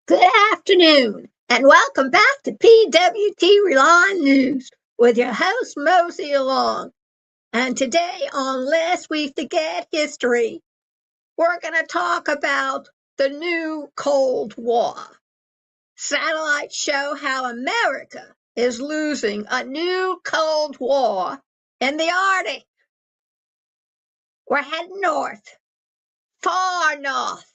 Good afternoon, and welcome back to PWT Reline News with your host, Mosey Along. And today on Lest We Forget History, we're going to talk about the new Cold War. Satellites show how America is losing a new Cold War in the Arctic. We're heading north, far north,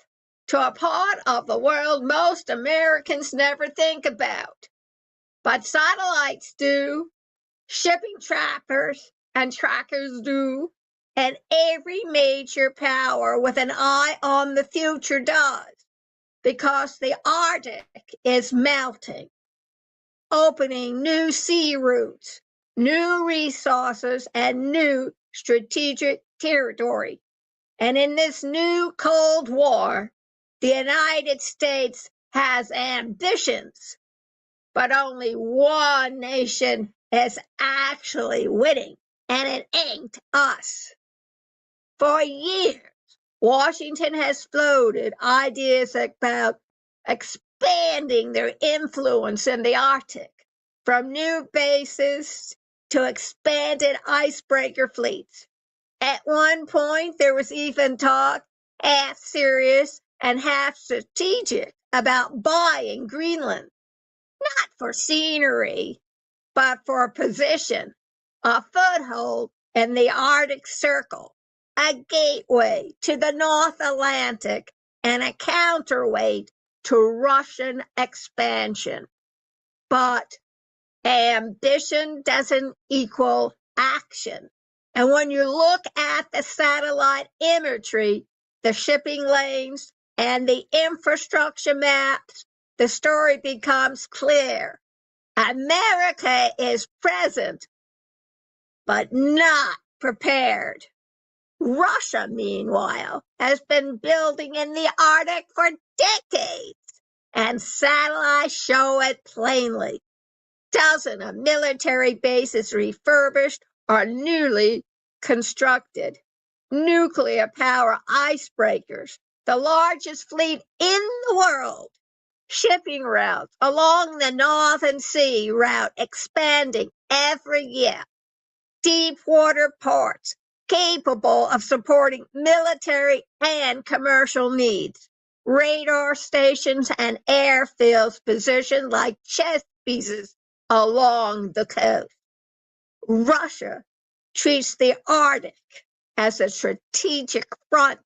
to a part of the world most Americans never think about. But satellites do, shipping trackers and trackers do, and every major power with an eye on the future does, because the Arctic is melting, opening new sea routes, new resources, and new strategic territory. And in this new Cold War, the United States has ambitions, but only one nation is actually winning, and it ain't us. For years, Washington has floated ideas about expanding their influence in the Arctic, from new bases to expanded icebreaker fleets. At one point, there was even talk, half serious and half strategic, about buying Greenland. Not for scenery, but for a position, a foothold in the Arctic Circle, a gateway to the North Atlantic, and a counterweight to Russian expansion. But ambition doesn't equal action. And when you look at the satellite imagery, the shipping lanes, and the infrastructure maps, the story becomes clear. America is present, but not prepared. Russia, meanwhile, has been building in the Arctic for decades, and satellites show it plainly. Dozens of military bases refurbished or newly constructed. Nuclear power icebreakers, the largest fleet in the world. Shipping routes along the Northern Sea route expanding every year. Deep water ports capable of supporting military and commercial needs. Radar stations and airfields positioned like chess pieces along the coast. Russia treats the Arctic as a strategic front.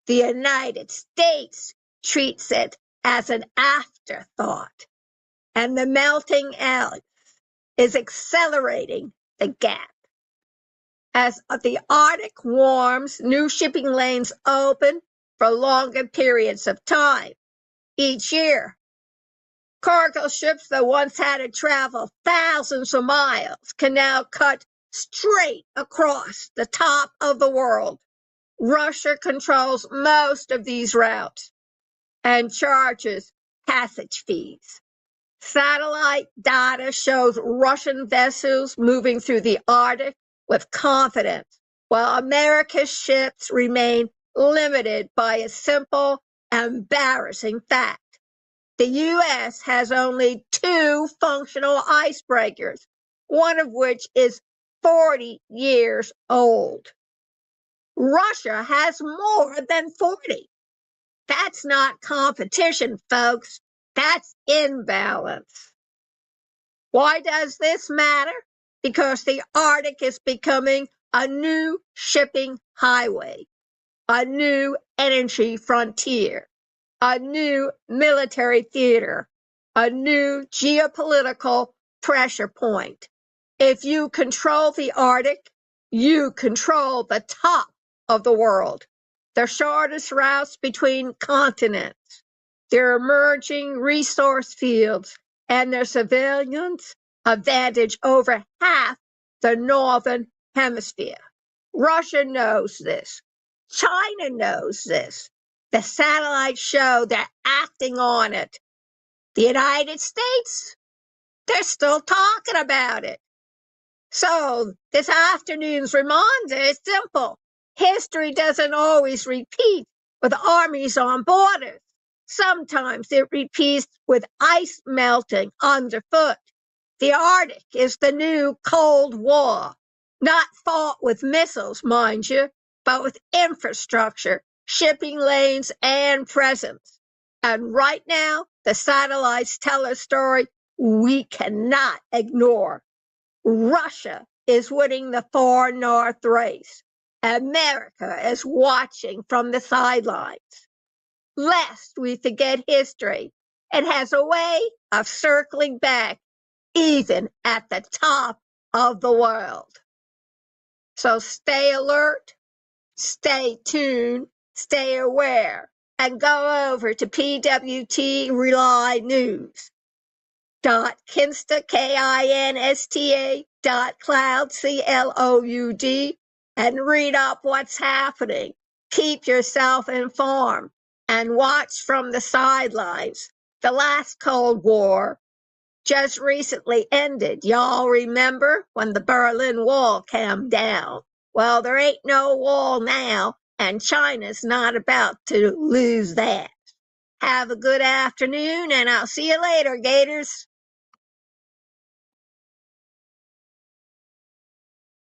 The United States treats it as an afterthought. And the melting ice is accelerating the gap. As the Arctic warms, new shipping lanes open for longer periods of time. Each year, cargo ships that once had to travel thousands of miles can now cut straight across the top of the world. Russia controls most of these routes and charges passage fees. Satellite data shows Russian vessels moving through the Arctic with confidence, while America's ships remain limited by a simple, embarrassing fact. The U.S. has only 2 functional icebreakers, one of which is 40 years old. Russia has more than 40. That's not competition, folks. That's imbalance. Why does this matter? Because the Arctic is becoming a new shipping highway, a new energy frontier, a new military theater, a new geopolitical pressure point. If you control the Arctic, you control the top of the world, the shortest routes between continents, their emerging resource fields, and their civilians' advantage over half the northern hemisphere. Russia knows this. China knows this. The satellites show they're acting on it. The United States, they're still talking about it. So this afternoon's reminder is simple. History doesn't always repeat with armies on borders. Sometimes it repeats with ice melting underfoot. The Arctic is the new Cold War, not fought with missiles, mind you, but with infrastructure, shipping lanes, and presence. And right now, the satellites tell a story we cannot ignore. Russia is winning the far north race. America is watching from the sidelines. Lest we forget history, it has a way of circling back even at the top of the world. So stay alert, stay tuned, stay aware, and go over to PWT Rely News. Kinsta, KINSTA, cloud, CLOUD, and read up what's happening. Keep yourself informed and watch from the sidelines. The last Cold War just recently ended. Y'all remember when the Berlin Wall came down? Well, there ain't no wall now, and China's not about to lose that. Have a good afternoon, and I'll see you later, Gators.